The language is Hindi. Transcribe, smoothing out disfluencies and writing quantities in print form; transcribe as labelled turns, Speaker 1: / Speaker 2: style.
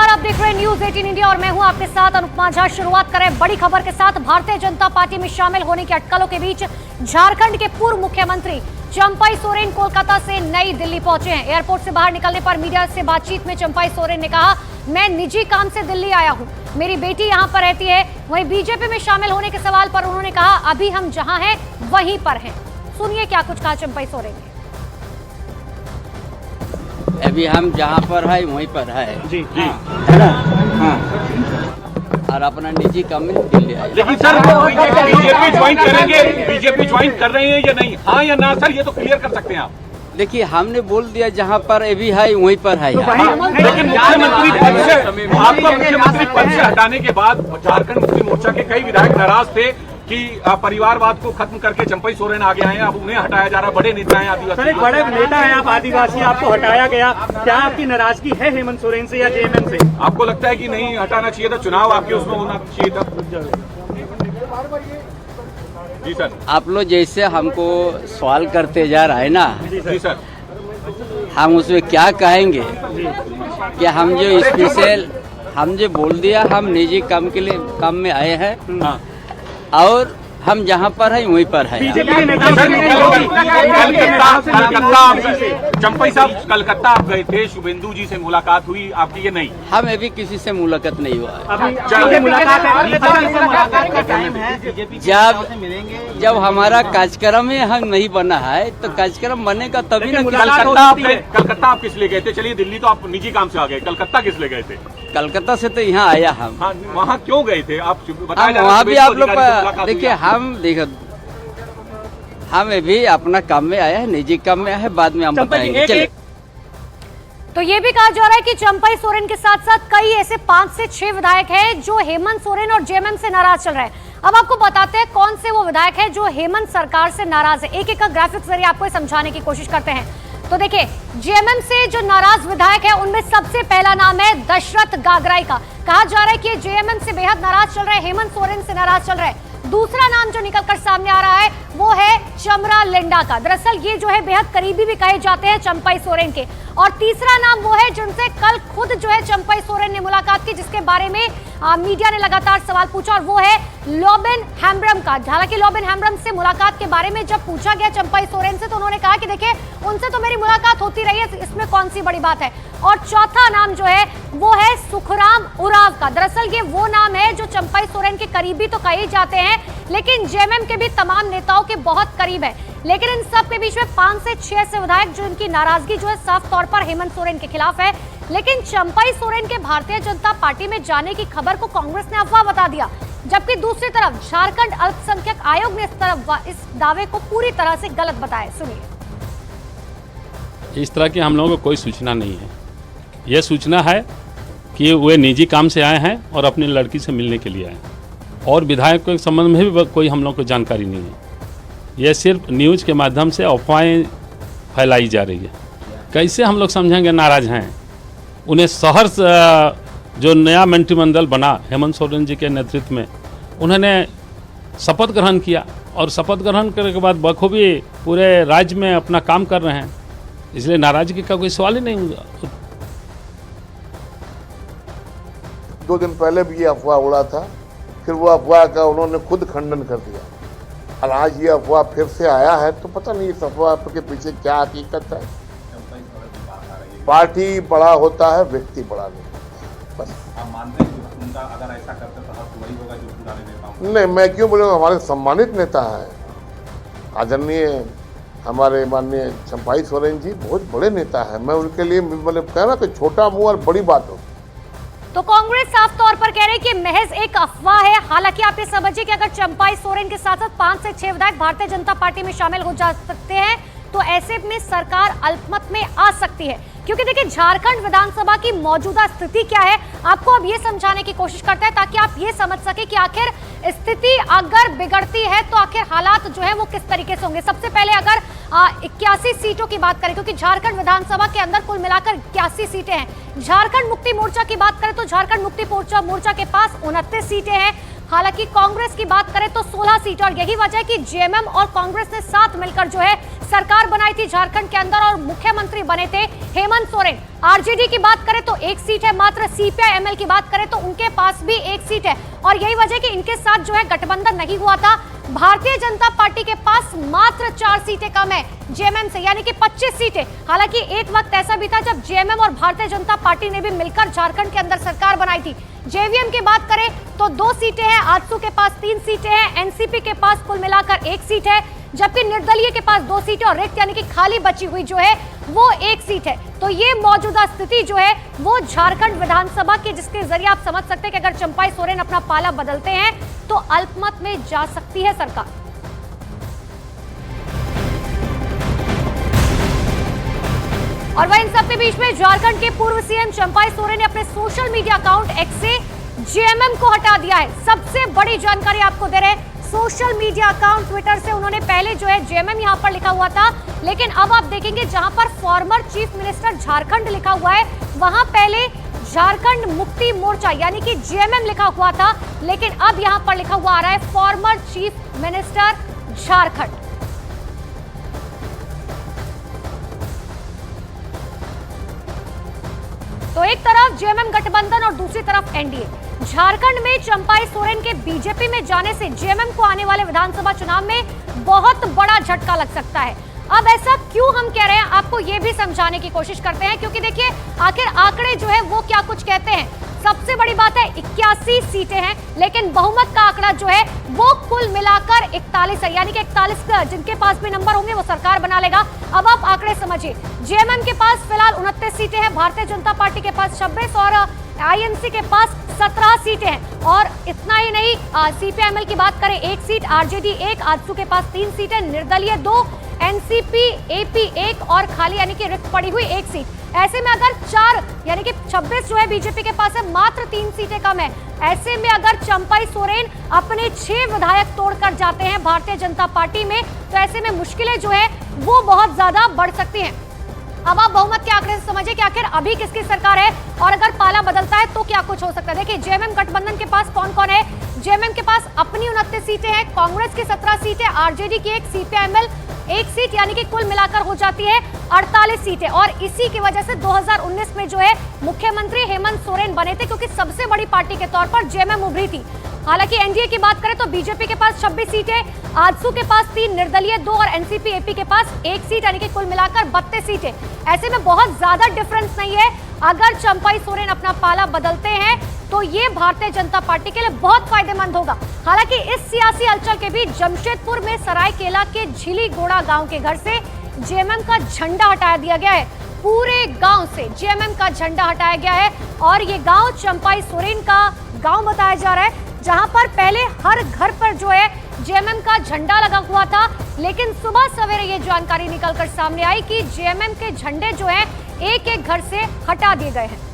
Speaker 1: नमस्कार, आप देख रहे हैं न्यूज 18 इंडिया और मैं हूं आपके साथ अनुपमा झा। शुरुआत करें बड़ी खबर के साथ। भारतीय जनता पार्टी में शामिल होने की अटकलों के बीच झारखंड के पूर्व मुख्यमंत्री चंपाई सोरेन कोलकाता से नई दिल्ली पहुंचे हैं। एयरपोर्ट से बाहर निकलने पर मीडिया से बातचीत में चंपाई सोरेन ने कहा, मैं निजी काम से दिल्ली आया हूं, मेरी बेटी यहां पर रहती है। वहीं बीजेपी में शामिल होने के सवाल पर उन्होंने कहा, अभी हम जहां हैं वहीं पर हैं। सुनिए क्या कुछ कहा चंपाई सोरेन ने।
Speaker 2: अभी हम जहाँ पर है वहीं पर है
Speaker 3: जी जी
Speaker 2: है ना। हाँ। और अपना निजी काम में दिल्ली आए।
Speaker 3: लेकिन सर बीजेपी ज्वाइन करेंगे, बीजेपी ज्वाइन कर रहे हैं या नहीं, हाँ या ना सर, ये तो क्लियर कर सकते हैं आप।
Speaker 2: देखिए हमने बोल दिया जहाँ पर अभी है वहीं पर है।
Speaker 3: लेकिन मुख्यमंत्री पद से आपको मुख्यमंत्री पद से हटाने के बाद झारखंड मुक्ति मोर्चा के कई विधायक नाराज थे कि परिवारवाद को खत्म करके चंपाई सोरेन आगे आए हैं, अब उन्हें हटाया जा रहा है। बड़े नेता हैं आदिवासी।
Speaker 4: सर एक बड़े नेता हैं आप आदिवासी, आपको हटाया गया, क्या आपकी नाराजगी है हेमंत सोरेन से या जेएमएम से?
Speaker 3: आपको लगता है कि नहीं हटाना चाहिए था, चुनाव आपके उसमें होना चाहिए था? जी सर।
Speaker 2: आप लोग जैसे हमको सवाल करते जा रहा है ना,
Speaker 3: जी सर,
Speaker 2: हम उसमें क्या कहेंगे कि हम जो स्पेशल हम जो बोल दिया, हम निजी काम के लिए काम में आए हैं।
Speaker 3: हाँ।
Speaker 2: और हम जहाँ पर है वहीं पर है।
Speaker 3: चंपाई साहब कलकत्ता आप गए थे, शुभेंदु जी से मुलाकात हुई आपकी, ये नहीं?
Speaker 2: हम अभी किसी से मुलाकात नहीं हुआ है। जब हमारा कार्यक्रम ही हम नहीं बना है तो कार्यक्रम बनेगा तभी ना।
Speaker 3: कलकत्ता आप किस लिए गए थे? चलिए दिल्ली तो आप निजी काम से आ गए, कलकत्ता किस लिए गए थे?
Speaker 2: कलकत्ता से तो यहाँ आया हम।
Speaker 3: हाँ, वहाँ क्यों गए थे आप?
Speaker 2: वहाँ भी आप लोग देखिए, हम अभी अपना काम में आया है, निजी काम में आया है, बाद में हम बताएंगे। चलिए।
Speaker 1: तो ये भी कहा जा रहा है कि चंपाई सोरेन के साथ साथ कई ऐसे 5 से 6 विधायक हैं जो हेमंत सोरेन और जेएमएम से नाराज चल रहे हैं। अब आपको बताते हैं कौन से वो विधायक हैं जो हेमंत सरकार से नाराज है। एक एक का ग्राफिक्स जरिए आपको समझाने की कोशिश करते हैं। तो देखिए, जेएमएम से जो नाराज विधायक है उनमें सबसे पहला नाम है दशरथ गागराई का। कहा जा रहा है कि जेएमएम से बेहद नाराज चल रहे हैं, हेमंत सोरेन से नाराज चल रहे हैं। दूसरा नाम जो निकलकर सामने आ रहा है वो है चमरा लेंडा का। दरअसल ये जो है बेहद करीबी भी कहे जाते हैं चंपाई सोरेन के। और तीसरा नाम वो है जिनसे कल खुद जो है चंपाई सोरेन ने मुलाकात की, जिसके बारे में मीडिया ने लगातार सवाल पूछा, और वो है लॉबिन हैम्ब्रम का। हालांकि लॉबिन हैम्ब्रम से मुलाकात के बारे में जब पूछा गया चंपाई सोरेन से तो उन्होंने कहा कि देखिए उनसे तो मेरी मुलाकात होती रही है, इसमें कौन सी बड़ी बात है। और चौथा नाम जो है वो है सुखराम उरांव का। दरअसल ये वो नाम है जो चंपाई सोरेन के करीबी तो कहे जाते हैं, लेकिन जेएमएम के भी तमाम नेताओं के बहुत करीब है। लेकिन इन सब के बीच में 5 से 6 ऐसे विधायक जो इनकी नाराजगी जो है साफ तौर पर हेमंत सोरेन के खिलाफ है। लेकिन चंपाई सोरेन के भारतीय जनता पार्टी में जाने की खबर को कांग्रेस ने अफवाह बता दिया, जबकि दूसरी तरफ झारखंड अल्पसंख्यक आयोग ने इस दावे को पूरी तरह से गलत बताया। सुनिए।
Speaker 5: इस तरह की हम लोगों को कोई सूचना नहीं है। यह सूचना है कि वे निजी काम से आए हैं और अपनी लड़की से मिलने के लिए आए हैं, और विधायक के संबंध में भी कोई हम लोग को जानकारी नहीं है। यह सिर्फ न्यूज़ के माध्यम से अफवाहें फैलाई जा रही है। कैसे हम लोग समझेंगे नाराज हैं? उन्हें शहर जो नया मंत्रिमंडल बना हेमंत सोरेन जी के नेतृत्व में, उन्होंने शपथ ग्रहण किया, और शपथ ग्रहण करने के बाद बखूबी पूरे राज्य में अपना काम कर रहे हैं, इसलिए नाराजगी का कोई सवाल ही नहीं हुआ।
Speaker 6: 2 दिन पहले भी ये अफवाह उड़ा था, फिर वो अफवाह का उन्होंने खुद खंडन कर दिया, और आज ये अफवाह फिर से आया है, तो पता नहीं इस अफवाह के पीछे क्या हकीकत है। पार्टी बड़ा होता है, व्यक्ति बड़ा नहीं। बस
Speaker 3: आप मानते हैं कि उनका अगर ऐसा करते तो वही होगा जो पुराने नेताओं?
Speaker 6: नहीं, मैं क्यों बोलूँगा, हमारे सम्मानित नेता है, आदरणीय हमारे माननीय चंपाई सोरेन जी बहुत बड़े नेता है। मैं उनके लिए मतलब कहना कि छोटा मुंह और बड़ी बात हो।
Speaker 1: तो कांग्रेस साफ तौर पर कह रही है कि महज एक अफवाह है। हालांकि आप ये समझिए कि अगर चंपाई सोरेन के साथ साथ 5 से 6 विधायक भारतीय जनता पार्टी में शामिल हो जा सकते हैं तो ऐसे में सरकार अल्पमत में आ सकती है, क्योंकि देखिए झारखंड विधानसभा की मौजूदा स्थिति क्या है आपको अब ये समझाने की कोशिश करते हैं, ताकि आप ये समझ सके कि आखिर स्थिति अगर बिगड़ती है तो आखिर हालात जो है वो किस तरीके से होंगे। सबसे पहले अगर 81 सीटों की बात करें, क्योंकि झारखंड विधानसभा के अंदर कुल मिलाकर 81 सीटें हैं। झारखंड मुक्ति मोर्चा की बात करें तो झारखंड मुक्ति मोर्चा के पास 29 सीटें हैं। हालांकि कांग्रेस की बात करें तो 16 सीट, और यही वजह है कि जेएमएम और कांग्रेस ने साथ मिलकर जो है सरकार बनाई थी झारखंड के अंदर और मुख्यमंत्री बने थे हेमंत सोरेन। आरजेडी की बात करें तो 1 सीट है मात्र, सीपीआई-एमएल की बात करें तो उनके पास भी 1 सीट है, और यही वजह है कि इनके साथ जो है गठबंधन नहीं हुआ था। भारतीय जनता पार्टी के पास मात्र 4 सीटें कम है जेएमएम से, यानी कि 25 सीटें। हालांकि एक वक्त ऐसा भी था जब जेएमएम और भारतीय जनता पार्टी ने भी मिलकर झारखंड के अंदर सरकार बनाई थी। जेवीएम की बात करें तो 2 सीटें हैं, आजसू के पास 3 सीटें हैं, एनसीपी के पास कुल मिलाकर 1 सीट है, जबकि निर्दलीय के पास 2 सीटें और रिक्त यानी कि खाली बची हुई जो है वो 1 सीट है। तो ये मौजूदा स्थिति जो है वो झारखंड विधानसभा की, जिसके जरिए आप समझ सकते हैं कि अगर चंपाई सोरेन अपना पाला बदलते हैं तो अल्पमत में जा सकती है सरकार। और वह इन सबके बीच में झारखंड के पूर्व सीएम चंपाई सोरेन ने अपने सोशल मीडिया अकाउंट एक्स से जेएमएम को हटा दिया है। सबसे बड़ी जानकारी आपको दे रहे हैं, सोशल मीडिया अकाउंट ट्विटर से उन्होंने पहले जो है जेएमएम यहां पर लिखा हुआ था, लेकिन अब आप देखेंगे जहां पर फॉर्मर चीफ मिनिस्टर झारखंड लिखा हुआ है वहां पहले झारखंड मुक्ति मोर्चा यानी कि जेएमएम लिखा हुआ था, लेकिन अब यहां पर लिखा हुआ आ रहा है फॉर्मर चीफ मिनिस्टर झारखंड। तो एक तरफ जेएमएम गठबंधन और दूसरी तरफ एनडीए। झारखंड में चंपाई सोरेन के बीजेपी में जाने से जेएमएम को आने वाले विधानसभा चुनाव में बहुत बड़ा झटका लग सकता है। अब ऐसा क्यों हम कह रहे हैं, आपको ये भी समझाने की कोशिश करते हैं, क्योंकि देखिए आखिर आंकड़े जो है वो क्या कुछ कहते हैं। सबसे बड़ी बात है 81 सीटें हैं, लेकिन बहुमत का आंकड़ा जो है वो कुल मिलाकर 41 है, यानी कि 41 जिनके पास भी नंबर होंगे वो सरकार बना लेगा। अब आप आंकड़े समझिए, जेएमएम के पास फिलहाल 29 सीटें हैं, भारतीय जनता पार्टी के पास 26 और आईएनसी के पास 17 सीटें हैं। और इतना ही नहीं, सीपीआई-एमएल की बात करें 1 सीट, आरजेडी 1, आजसू के पास 3 सीटें, निर्दलीय 2, एनसीपी एपी 1 और खाली यानी कि रिक्त पड़ी हुई 1 सीट। ऐसे में अगर 4 यानी कि 26 जो है बीजेपी के पास है, मात्र 3 सीटें कम है। ऐसे में अगर चंपाई सोरेन अपने 6 विधायक तोड़कर जाते हैं भारतीय जनता पार्टी में, तो ऐसे में मुश्किलें जो है वो बहुत ज्यादा बढ़ सकती हैं। अब आप बहुमत के आंकड़े से समझिए कि आखिर अभी किसकी सरकार है और अगर पाला बदलता है तो क्या कुछ हो सकता है। देखिए जेएमएम गठबंधन के पास कौन कौन है। जेएमएम के पास अपनी 29 सीटें हैं, कांग्रेस की 17 सीटें, आरजेडी की 1, सीपीआई-एमएल 1 सीट, यानी कि कुल मिलाकर हो जाती है 48 सीटें। और इसी की वजह से 2019 में जो है मुख्यमंत्री हेमंत सोरेन बने थे, क्योंकि सबसे बड़ी पार्टी के तौर पर जेएमएम उभरी थी। हालांकि एनडीए की बात करें तो बीजेपी के पास 26 सीटें, आजसू के पास 3, निर्दलीय 2 और एनसीपी एपी के पास 1 सीट, यानी कि कुल मिलाकर 32 सीटें। ऐसे में बहुत ज्यादा डिफरेंस नहीं है। अगर चंपाई सोरेन अपना पाला बदलते हैं तो ये भारतीय जनता पार्टी के लिए बहुत फायदेमंद होगा। हालांकि इस सियासी हलचल के बीच जमशेदपुर में सरायकेला के झिलीगोड़ा गांव के घर से जेएमएम का झंडा हटा दिया गया है। पूरे गांव से जेएमएम का झंडा हटाया गया है और ये गांव चंपाई सोरेन का गांव बताया जा रहा है, जहां पर पहले हर घर पर जो है जेएमएम का झंडा लगा हुआ था, लेकिन सुबह सवेरे ये जानकारी निकलकर सामने आई कि जेएमएम के झंडे जो है एक एक घर से हटा दिए गए हैं।